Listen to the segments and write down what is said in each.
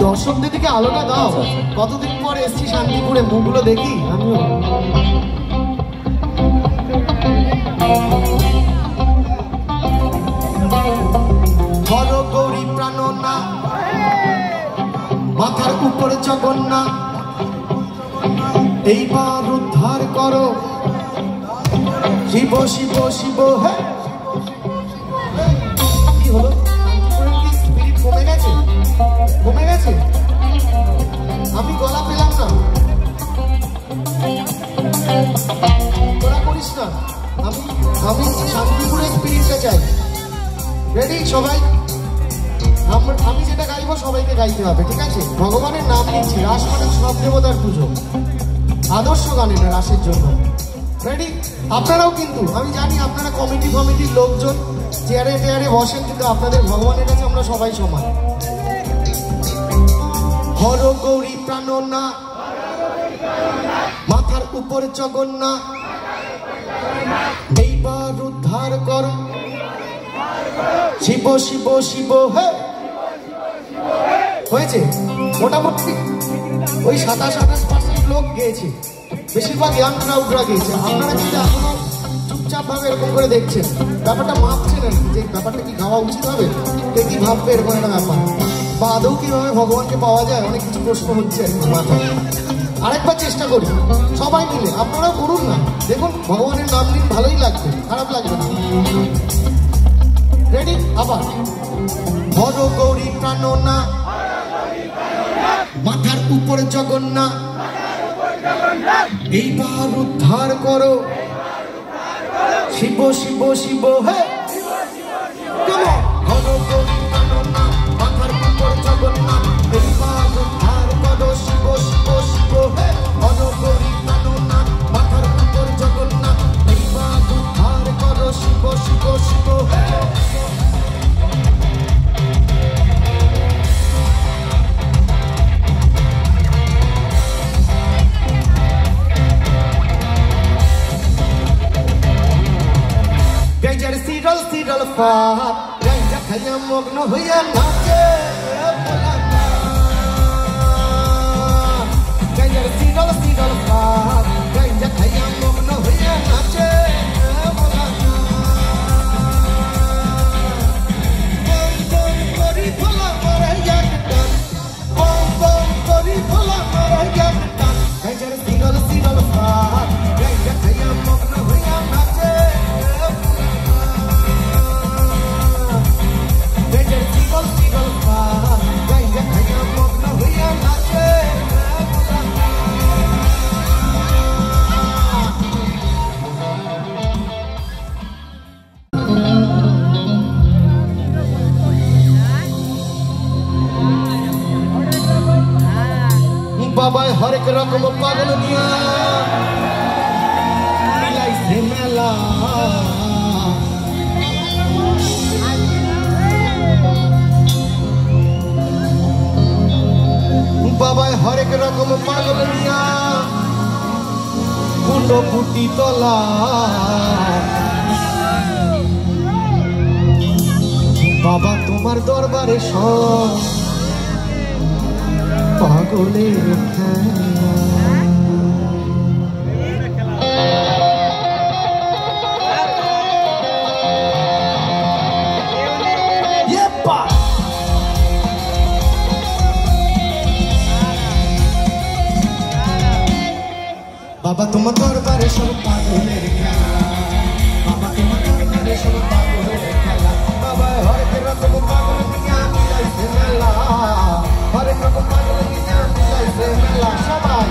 দর্শকদের দিকে আলোটা দাও। কতদিন পর এসছি শান্তিপুরে, মুখগুলো দেখি আমিও। হর গৌরী প্রাণনা, মাথার উপরে জগন্নাথ, এইবার উদ্ধার করো। শিব শিব শিব। হ্যাঁ কি হলো, কি স্পিরিট কমে গেছে? কমে গেছে? আমি গলা পেলাম না। তোরা করিস না, আমি শান্তিপুরের স্পিরিটটা চাই। রেডি সবাই? আমি যেটা গাইবো সবাইকে গাইতে হবে, ঠিক আছে? ভগবানের নাম নিচ্ছি, রাস মানে সব দেবতার পুজো, আদর্শ গান এটা রাসের জন্য। রেডি? আপনারাও কিন্তু, আমি জানি আপনারা কমিটির লোকজন চেয়ারে টেয়ারে বসেন, কিন্তু আপনাদের ভগবানের কাছে আমরা সবাই সমান। হর গৌরী প্রাণনা, মাথার উপর জগন্নাথ, এইবার উদ্ধার করো। শিব শিব শিব। হ্যাঁ হয়েছে মোটামুটি ওই 27-28% লোক গেয়েছে, বেশিরভাগ ইয়াং ক্রাউডরা গেয়েছে। আপনারা কিন্তু এখনো চুপচাপ ভাবে এরকম করে দেখছেন, ব্যাপারটা মাপছেন আর কি, যে ব্যাপারটা কি গাওয়া উচিত হবে, কে কি ভাববে এরকম একটা ব্যাপার, বা আদৌ কিভাবে ভগবানকে পাওয়া যায়, অনেক কিছু প্রশ্ন হচ্ছে মাথায়। আরেকবার চেষ্টা করি সবাই মিলে, আপনারাও করুন না, দেখুন ভগবানের নাম নিন, ভালোই লাগবে, খারাপ লাগবে না। রেডি? আবার হর গৌরী প্রাণনা, মাথার উপরে জগন্নাথ, এইবার উদ্ধার করো। শিব শিব শিব। হ্যাঁ হর গৌরী প্রাণনা, মাথার উপরে জগন্নাথ, এইবার উদ্ধার করো। শিব শিব শিব। হ্যাঁ হর গৌরী প্রাণনা, মাথার উপরে জগন্নাথ, এইবার উদ্ধার করো। শিব শিব শিব। হ্যাঁ সিরল সিরল ফাত, গাইজা খাইয়া মগ্ন হইয়া নাচে ভোলানা। গাইজার সিরল সিরল ফাত, গাইজা খাইয়া মগ্ন হইয়া নাচে ভোলানা। বম বম করি ভোলা মারা এক টান, বম বম করি ভোলা মারা এক টান। গাইজার সিরল সিরল ফাত, গাইজা খাইয়া মগ্ন হইয়া নাচে। বাবাই হরেক রকম পাগল নিয়া মিলাইছে মেলা, বাবাই হরেক রকম পাগল নিয়া ফুটো ফুটি তলা। বাবা তোমার দরবারে সব পাগলের খেলা। বাবা তোমার দরবারে সব পাগলের খেলা, বাবা তোমার দরবারে সব পাগলের খেলা। বাবা হরেক রকম পাগল নিয়া মিলাইছে মেলা, হরেক রকম পাগল নিয়া মিলাইছে মেলা। সবাই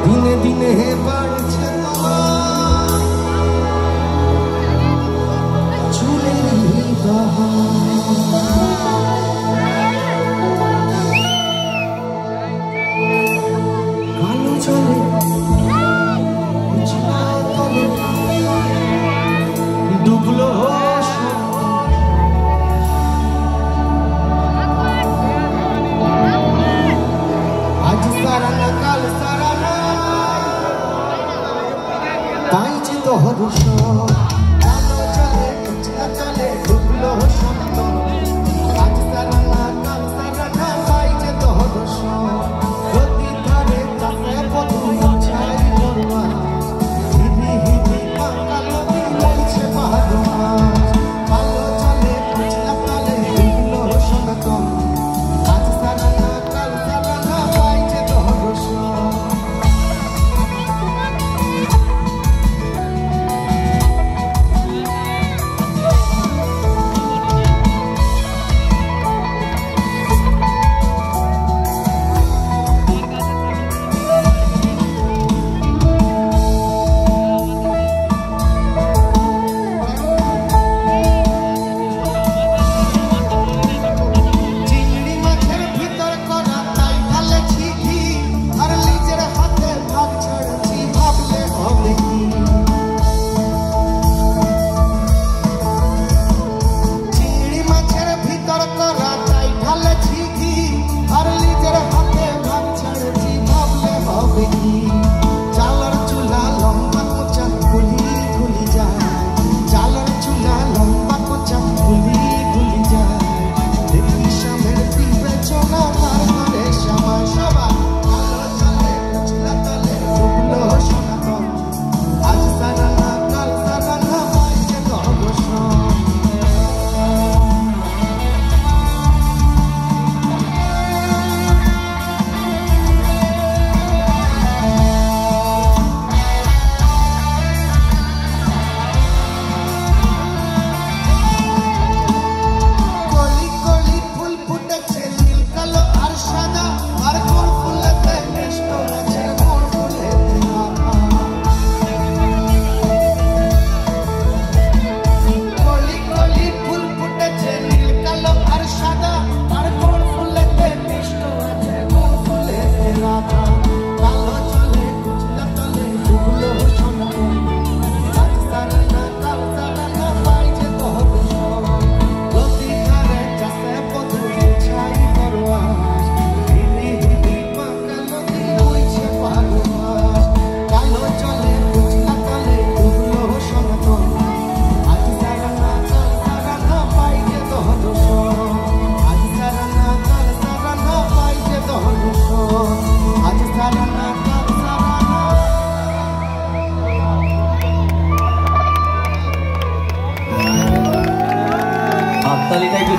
দিনে দিনে বাড়ছে চুলের কালো চলে ডুবলো আজ সারা না কাল সারা না পাইছে তো হরস কালো চলে কুচলা চলে ডুবলো শব্দ আজ সারা না কাল সারা না পাইছে তো হরস গতি ধরে কাছে বধু ছাই করবা হিদি হিদি কালো দিন বলছে পাহাড় কালো চলে কুচলা চলে ডুবলো শব্দ আজ সারা না কাল সারা না পাইছে তো হরস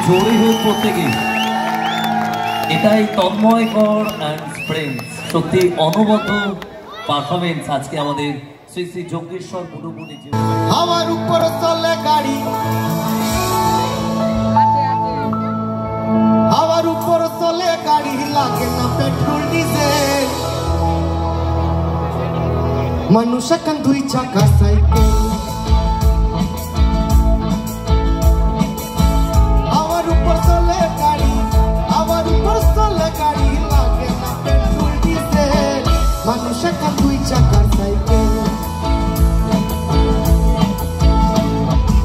জোরে হোক প্রত্যেকে। এটাই তন্ময়কর অ্যান্ড ফ্রেন্ডস, সত্যি অনবদ্য পারফরমেন্স আজকে আমাদের শ্রী শ্রী যজ্ঞেশ্বর মুডুমুনি। আমার উপর চলে গাড়ি, আমার উপর চলে গাড়ি, লাগে না পেট্রোল ডিজেল, মানুষ এখন দুই চাকা সাইকেল। আমার উপর চলে গাড়ি, আমার উপর চলে গাড়ি, লাগে না পেট্রোল ডিজেল, মানুষ এখন দুই চাকা সাইকেল।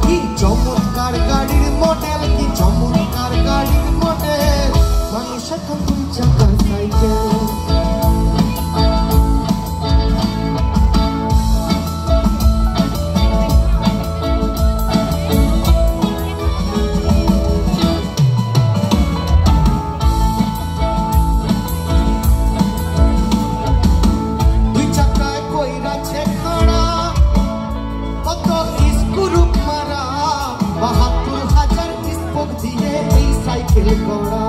কি চমৎকার গাড়ির মডেল, কি চমৎকার গাড়ির মডেল, মানুষ এখন দুই চাকা সাইকেল। সাইকেল করা